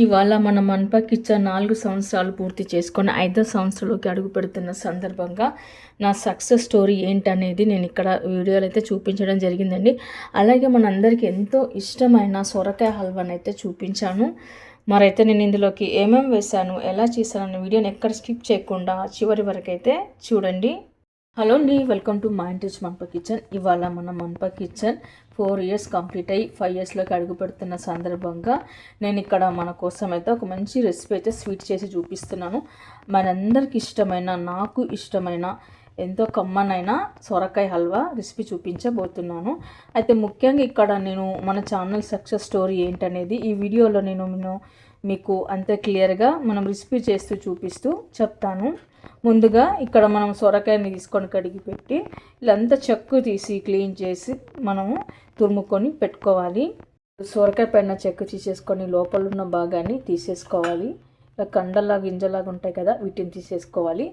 ఇవాళ మన మన్పా కిచెన్ 4 సంవత్సరాలు పూర్తి చేసుకొని 5వ సంవత్సరంలోకి అడుగు పెడుతున్న సందర్భంగా నా సక్సెస్ స్టోరీ ఏంటనేది నేను ఇక్కడ వీడియోలో అయితే చూపించడం జరిగిందండి. అలాగే మనందరికీ ఎంతో ఇష్టమైన సొరకాయ హల్వాని అయితే చూపించాను. మరైతే నేను ఇందులోకి ఏమేమి వేశాను, ఎలా చేశాను వీడియోని ఎక్కడ స్కిప్ చేయకుండా చివరి వరకు అయితే చూడండి. హలో అండి, వెల్కమ్ టు మై ఇంట్రెస్ట్ మన్పా కిచెన్. ఇవాళ మన మన్పా కిచెన్ 4 ఇయర్స్ కంప్లీట్ అయ్యి 5 ఇయర్స్లోకి అడుగు పెడుతున్న సందర్భంగా నేను ఇక్కడ మన కోసం అయితే ఒక మంచి రెసిపీ అయితే స్వీట్ చేసి చూపిస్తున్నాను. మనందరికి ఇష్టమైన, నాకు ఇష్టమైన, ఎంతో కమ్మనైన సొరకాయ హల్వా రెసిపీ చూపించబోతున్నాను. అయితే ముఖ్యంగా ఇక్కడ నేను మన ఛానల్ సక్సెస్ స్టోరీ ఏంటనేది ఈ వీడియోలో నేను మీకు అంతే క్లియర్గా మనం రెసిపీ చేస్తూ చూపిస్తూ చెప్తాను. ముందుగా ఇక్కడ మనం సొరకాయని తీసుకొని కడిగి పెట్టి ఇలాంతా చెక్కు తీసి క్లీన్ చేసి మనము తురుముకొని పెట్టుకోవాలి. సొరకాయ పైన చెక్కు తీసేసుకొని లోపల ఉన్న భాగాన్ని తీసేసుకోవాలి. ఇలా కండలా గింజలాగా ఉంటాయి కదా, వీటిని తీసేసుకోవాలి.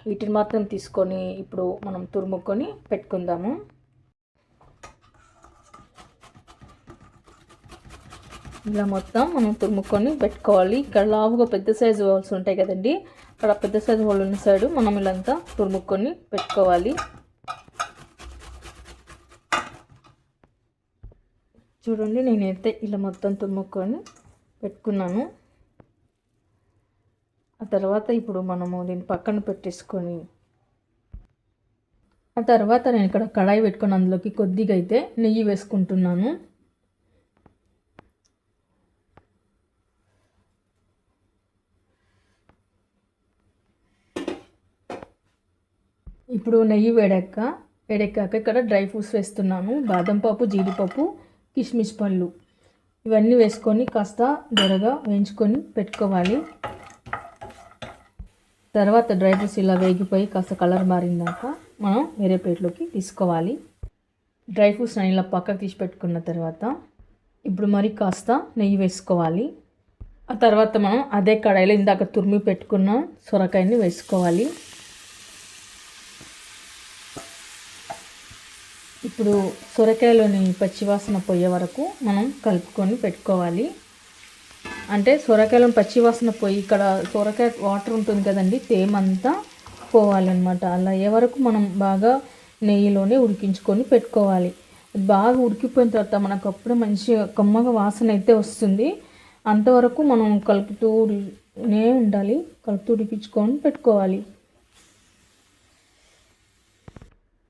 వీటిని మాత్రం తీసుకొని ఇప్పుడు మనం తురుముకొని పెట్టుకుందాము. ఇలా మొత్తం మనం తురుముకొని పెట్టుకోవాలి. ఇక్కడ లావుగా పెద్ద సైజు హోల్స్ ఉంటాయి కదండి, అక్కడ పెద్ద సైజు హోల్ ఉన్న సైడు మనం ఇలాంతా తురుముకొని పెట్టుకోవాలి. చూడండి, నేనైతే ఇలా మొత్తం తురుముకొని పెట్టుకున్నాను. ఆ తర్వాత ఇప్పుడు మనము దీన్ని పక్కన పెట్టేసుకొని ఆ తర్వాత నేను ఇక్కడ కడాయి పెట్టుకొని అందులోకి కొద్దిగా అయితే నెయ్యి వేసుకుంటున్నాను. ఇప్పుడు నెయ్యి వేడెక్కాక ఇక్కడ డ్రై ఫ్రూట్స్ వేస్తున్నాను. బాదం పప్పు, జీడిపప్పు, కిస్మిస్ పళ్ళు ఇవన్నీ వేసుకొని కాస్త దొరగా వేయించుకొని పెట్టుకోవాలి. తర్వాత డ్రై ఫ్రూట్స్ ఇలా వేగిపోయి కాస్త కలర్ మారిందాక మనం వేరే ప్లేట్లోకి తీసుకోవాలి. డ్రై ఫ్రూట్స్ ఇలా పక్కకు తీసి పెట్టుకున్న తర్వాత ఇప్పుడు మరి కాస్త నెయ్యి వేసుకోవాలి. ఆ తర్వాత మనం అదే కడాయిలో ఇందాక తురిమి పెట్టుకున్న సొరకాయని వేసుకోవాలి. ఇప్పుడు సొరకాయలోని పచ్చివాసన పోయే వరకు మనం కలుపుకొని పెట్టుకోవాలి. అంటే సొరకాయలో పచ్చివాసన పోయి ఇక్కడ సొరకాయ వాటర్ ఉంటుంది కదండి, తేమంతా పోవాలన్నమాట. అలా అయ్యే వరకు మనం బాగా నెయ్యిలోనే ఉడికించుకొని పెట్టుకోవాలి. బాగా ఉడికిపోయిన తర్వాత మనకు అప్పుడే మంచిగా కమ్మగా వాసన అయితే వస్తుంది. అంతవరకు మనం కలుపుతూనే ఉండాలి, కలుపుతూ ఉడికించుకొని పెట్టుకోవాలి.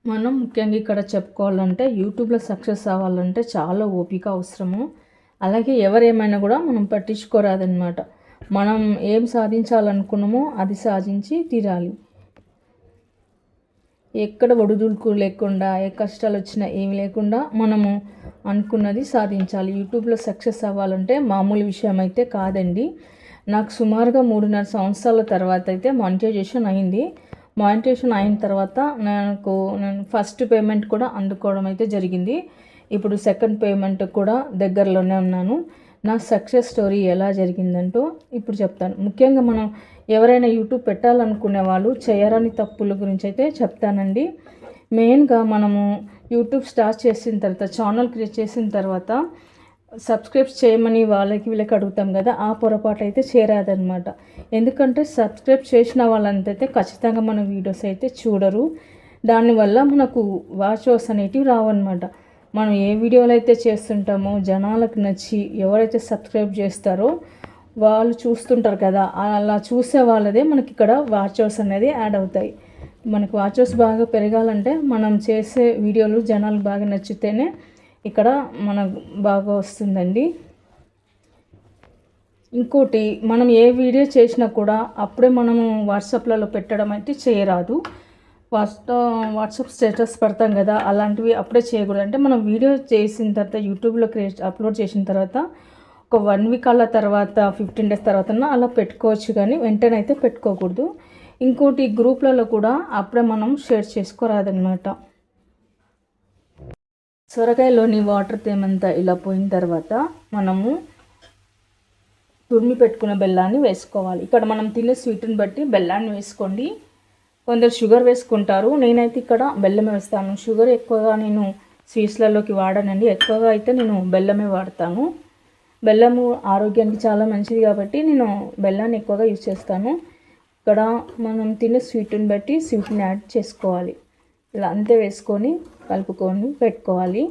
మనం ముఖ్యంగా ఇక్కడ చెప్పుకోవాలంటే యూట్యూబ్లో సక్సెస్ అవ్వాలంటే చాలా ఓపిక అవసరము. అలాగే ఎవరేమైనా కూడా మనం పట్టించుకోరాదనమాట. మనం ఏం సాధించాలనుకున్నామో అది సాధించి తీరాలి. ఎక్కడ ఒడిదుడుకు లేకుండా, ఏ కష్టాలు వచ్చినా ఏమి లేకుండా మనము అనుకున్నది సాధించాలి. యూట్యూబ్లో సక్సెస్ అవ్వాలంటే మామూలు విషయం అయితే కాదండి. నాకు సుమారుగా 3.5 సంవత్సరాల తర్వాత అయితే మానిటైజేషన్ అయింది. మానిటైజేషన్ అయిన తర్వాత నేను ఫస్ట్ పేమెంట్ కూడా అందుకోవడం అయితే జరిగింది. ఇప్పుడు సెకండ్ పేమెంట్ కూడా దగ్గరలోనే ఉన్నాను. నా సక్సెస్ స్టోరీ ఎలా జరిగిందంటూ ఇప్పుడు చెప్తాను. ముఖ్యంగా మనం ఎవరైనా యూట్యూబ్ పెట్టాలనుకునే వాళ్ళు చేయరాని తప్పుల గురించి అయితే చెప్తానండి. మెయిన్గా మనము యూట్యూబ్ స్టార్ట్ చేసిన తర్వాత, ఛానల్ క్రియేట్ చేసిన తర్వాత సబ్స్క్రైబ్ చేయమని వీళ్ళకి అడుగుతాం కదా, ఆ పొరపాటు అయితే చేరాదనమాట. ఎందుకంటే సబ్స్క్రైబ్ చేసిన వాళ్ళంతైతే ఖచ్చితంగా మన వీడియోస్ అయితే చూడరు. దానివల్ల మనకు వాచ్ అవర్స్ అనేటివి రావన్నమాట. మనం ఏ వీడియోలు అయితే చేస్తుంటామో జనాలకు నచ్చి ఎవరైతే సబ్స్క్రైబ్ చేస్తారో వాళ్ళు చూస్తుంటారు కదా, అలా చూసే వాళ్ళదే మనకి ఇక్కడ వాచ్ అవర్స్ అనేది యాడ్ అవుతాయి. మనకు వాచ్ అవర్స్ బాగా పెరగాలంటే మనం చేసే వీడియోలు జనాలకు బాగా నచ్చితేనే ఇక్కడ మనకు బాగా వస్తుందండి. ఇంకోటి, మనం ఏ వీడియో చేసినా కూడా అప్పుడే మనము వాట్సాప్లలో పెట్టడం అయితే చేయరాదు. వాట్సాప్ స్టేటస్ పెడతాం కదా, అలాంటివి అప్పుడే చేయకూడదు. అంటే మనం వీడియో చేసిన తర్వాత యూట్యూబ్లో అప్లోడ్ చేసిన తర్వాత ఒక 1 వీక్ అలా తర్వాత 15 డేస్ తర్వాత అలా పెట్టుకోవచ్చు, కానీ వెంటనే అయితే పెట్టుకోకూడదు. ఇంకోటి, గ్రూప్లలో కూడా అప్పుడే మనం షేర్ చేసుకోరాదనమాట. సొరకాయలోని వాటర్ తేమంతా ఇలా పోయిన తర్వాత మనము తురిమి పెట్టుకున్న బెల్లాన్ని వేసుకోవాలి. ఇక్కడ మనం తినే స్వీట్ని బట్టి బెల్లాన్ని వేసుకోండి. కొందరు షుగర్ వేసుకుంటారు, నేనైతే ఇక్కడ బెల్లం వేస్తాను. షుగర్ ఎక్కువగా నేను స్వీట్స్లలోకి వాడనండి, ఎక్కువగా అయితే నేను బెల్లమే వాడతాను. బెల్లము ఆరోగ్యానికి చాలా మంచిది కాబట్టి నేను బెల్లాన్ని ఎక్కువగా యూజ్ చేస్తాను. ఇక్కడ మనం తినే స్వీట్ని బట్టి స్వీట్ని యాడ్ చేసుకోవాలి. ఇలా అంతే వేసుకొని కలుపుకొని పెట్టుకోవాలి.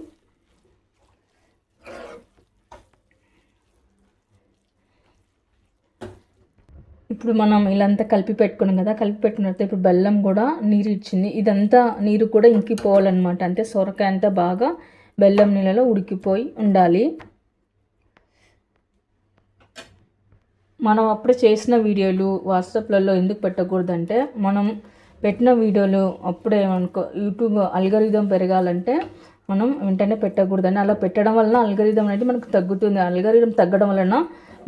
ఇప్పుడు మనం ఇలాంతా కలిపి పెట్టుకున్నాం కదా, కలిపి పెట్టుకున్న తర్వాత ఇప్పుడు బెల్లం కూడా నీరు ఇచ్చింది. ఇదంతా నీరు కూడా ఇంకిపోవాలన్నమాట. అంటే సొరకాయ అంతా బాగా బెల్లం నీళ్ళలో ఉడికిపోయి ఉండాలి. మనం అప్పుడే చేసిన వీడియోలు వాట్సాప్లలో ఎందుకు పెట్టకూడదంటే, మనం పెట్టిన వీడియోలు అప్పుడే మనకు యూట్యూబ్ అల్గోరిథం పెరగాలంటే మనం వెంటనే పెట్టకూడదని. అలా పెట్టడం వలన అల్గోరిథం అనేది మనకు తగ్గుతుంది. అల్గోరిథం తగ్గడం వలన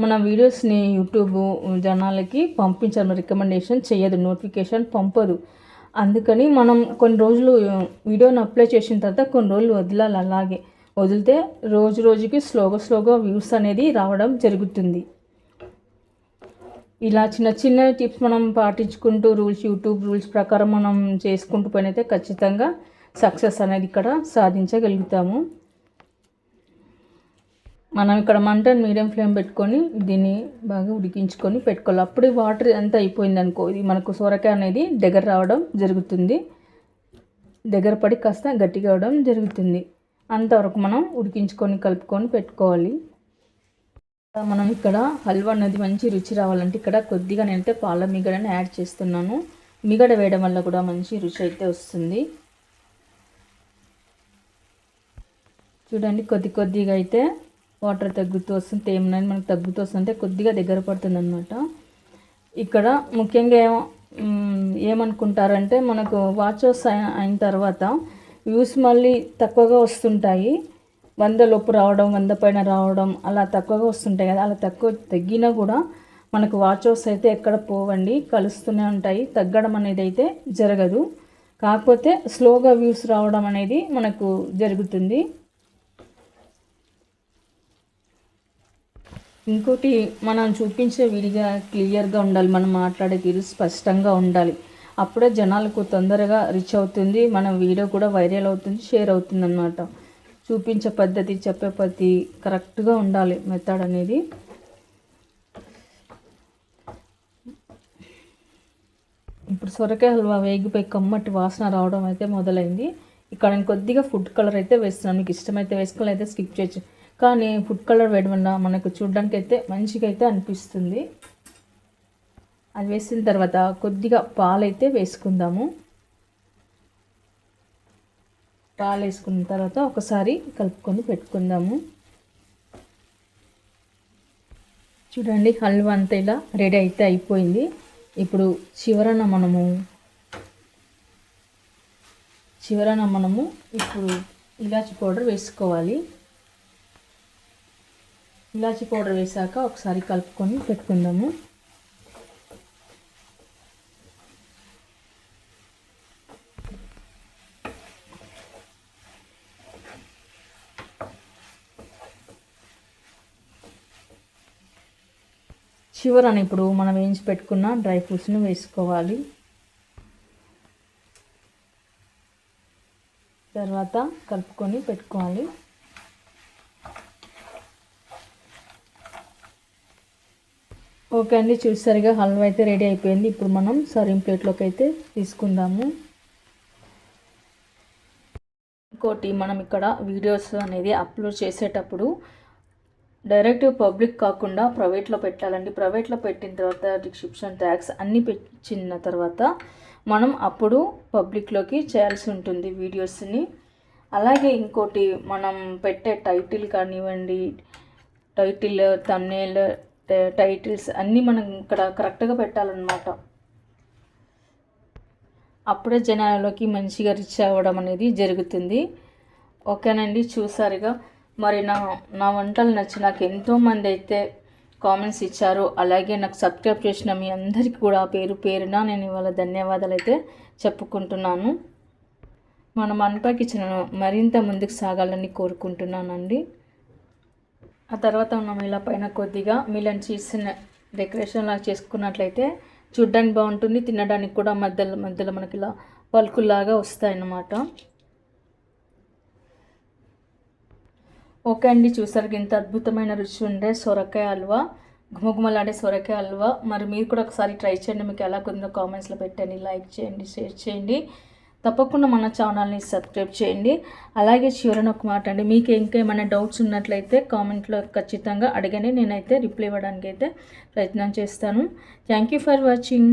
మన వీడియోస్ని యూట్యూబ్ జనాలకి పంపించాలి, రికమెండేషన్ చేయదు, నోటిఫికేషన్ పంపదు. అందుకని మనం కొన్ని రోజులు వీడియోని అప్లై చేసిన తర్వాత కొన్ని రోజులు వదలాలి. అలాగే వదిలితే రోజు రోజుకి స్లోగా వ్యూస్ అనేది రావడం జరుగుతుంది. ఇలా చిన్న చిన్న టిప్స్ మనం పాటించుకుంటూ యూట్యూబ్ రూల్స్ ప్రకారం మనం చేసుకుంటూ పోయినైతే ఖచ్చితంగా సక్సెస్ అనేది ఇక్కడ సాధించగలుగుతాము. మనం ఇక్కడ మంటను మీడియం ఫ్లేమ్ పెట్టుకొని దీన్ని బాగా ఉడికించుకొని పెట్టుకోవాలి. అప్పుడే వాటర్ అంతా అయిపోయింది అనుకో, ఇది మనకు సొరకాయ అనేది దగ్గర రావడం జరుగుతుంది, దగ్గర పడి కాస్త గట్టిగా అవడం జరుగుతుంది. అంతవరకు మనం ఉడికించుకొని కలుపుకొని పెట్టుకోవాలి. మనం ఇక్కడ హల్వా అనేది మంచి రుచి రావాలంటే ఇక్కడ కొద్దిగా నేనైతే పాల మీగడని యాడ్ చేస్తున్నాను. మీగడ వేయడం వల్ల కూడా మంచి రుచి అయితే వస్తుంది. చూడండి, కొద్దిగా అయితే వాటర్ తగ్గుతూ వస్తుంది, తేమనని మనకు తగ్గుతూ వస్తుంటే కొద్దిగా దగ్గర పడుతుంది అనమాట. ఇక్కడ ముఖ్యంగా ఏమనుకుంటారంటే మనకు వాచర్స్ అయిన తర్వాత వ్యూస్ మళ్ళీ తక్కువగా వస్తుంటాయి. 100 లోపు రావడం, 100 పైన రావడం అలా తక్కువగా వస్తుంటాయి కదా. అలా తగ్గినా కూడా మనకు వాచర్స్ అయితే ఎక్కడ పోవండి, కలుస్తూనే ఉంటాయి. తగ్గడం అనేది అయితే జరగదు. కాకపోతే స్లోగా వ్యూస్ రావడం అనేది మనకు జరుగుతుంది. ఇంకోటి, మనం చూపించే వీడియో క్లియర్గా ఉండాలి, మనం మాట్లాడే తీరు స్పష్టంగా ఉండాలి. అప్పుడే జనాలకు తొందరగా రీచ్ అవుతుంది, మన వీడియో కూడా వైరల్ అవుతుంది, షేర్ అవుతుంది అన్నమాట. చూపించే పద్ధతి, చెప్పే పద్ధతి కరెక్ట్గా ఉండాలి, మెథడ్ అనేది. ఇప్పుడు సొరకాయ హల్వా వేగిపోయి కమ్మటి వాసన రావడం అయితే మొదలైంది. ఇక్కడ నేను కొద్దిగా ఫుడ్ కలర్ అయితే వేస్తున్నాను. మీకు ఇష్టమైతే వేసుకోవాలి, అయితే స్కిప్ చేయొచ్చు. కానీ ఫుడ్ కలర్ వేయడం వల్ల మనకు చూడడానికి అయితే మంచిగా అయితే అనిపిస్తుంది. అది వేసిన తర్వాత కొద్దిగా పాలైతే వేసుకుందాము. పాలు వేసుకున్న తర్వాత ఒకసారి కలుపుకొని పెట్టుకుందాము. చూడండి, హల్వా అంతా ఇలా రెడీ అయితే అయిపోయింది. ఇప్పుడు చివరన మనము ఇప్పుడు ఇలాచి పౌడర్ వేసుకోవాలి. ఇలాచి పౌడర్ వేసాక ఒకసారి కలుపుకొని పెట్టుకుందాము. చివరన ఇప్పుడు మనం వేయించి పెట్టుకున్న డ్రై ఫ్రూట్స్ని వేసుకోవాలి. తర్వాత కలుపుకొని పెట్టుకోవాలి. ఓకే అండి, చూసారుగా హల్వా అయితే రెడీ అయిపోయింది. ఇప్పుడు మనం సర్వింగ్ ప్లేట్లోకి అయితే తీసుకుందాము. ఇంకోటి, మనం ఇక్కడ వీడియోస్ అనేది అప్లోడ్ చేసేటప్పుడు డైరెక్ట్ పబ్లిక్ కాకుండా ప్రైవేట్లో పెట్టాలండి. ప్రైవేట్లో పెట్టిన తర్వాత డిస్క్రిప్షన్ ట్యాగ్స్ అన్నీ పెట్టిన తర్వాత మనం అప్పుడు పబ్లిక్లోకి చేయాల్సి ఉంటుంది వీడియోస్ని. అలాగే ఇంకోటి, మనం పెట్టే టైటిల్ కానివ్వండి, టైటిల్, థంబ్నెయిల్, టైటిల్స్ అన్నీ మనం ఇక్కడ కరెక్ట్గా పెట్టాలన్నమాట. అప్పుడే జనాలలోకి మంచిగా రీచ్ అవ్వడం అనేది జరుగుతుంది. ఓకేనండి, చూసారుగా. మరి నా వంటలు నచ్చి నాకు ఎంతోమంది అయితే కామెంట్స్ ఇచ్చారు. అలాగే నాకు సబ్స్క్రైబ్ చేసిన మీ అందరికీ కూడా పేరున నేను ఇవాళ ధన్యవాదాలు అయితే చెప్పుకుంటున్నాను. మన మనపై కిచెన్ మరింత ముందుకు సాగాలని కోరుకుంటున్నానండి. ఆ తర్వాత మనం ఇలా పైన కొద్దిగా మిలన్ చీజ్ని డెకరేషన్ లాగా చేసుకున్నట్లయితే చూడ్డానికి బాగుంటుంది, తినడానికి కూడా మధ్యలో మనకి ఇలా పలుకుల్లాగా వస్తాయన్నమాట. ఓకే అండి, చూసారు ఇంత అద్భుతమైన రుచి ఉండే సొరకాయ హల్వా, ఘుమఘుమలాడే సొరకాయ హల్వా. మరి మీరు కూడా ఒకసారి ట్రై చేయండి. మీకు ఎలా కుదిరిందో కామెంట్స్లో పెట్టండి, లైక్ చేయండి, షేర్ చేయండి. తప్పకుండా మన ఛానల్ని సబ్స్క్రైబ్ చేయండి. అలాగే చివరన ఒక మాట అండి, మీకు ఇంకేమైనా డౌట్స్ ఉన్నట్లయితే కామెంట్లో ఖచ్చితంగా అడగండి. నేనైతే రిప్లై ఇవ్వడానికి అయితే ప్రయత్నం చేస్తాను. Thank you for watching.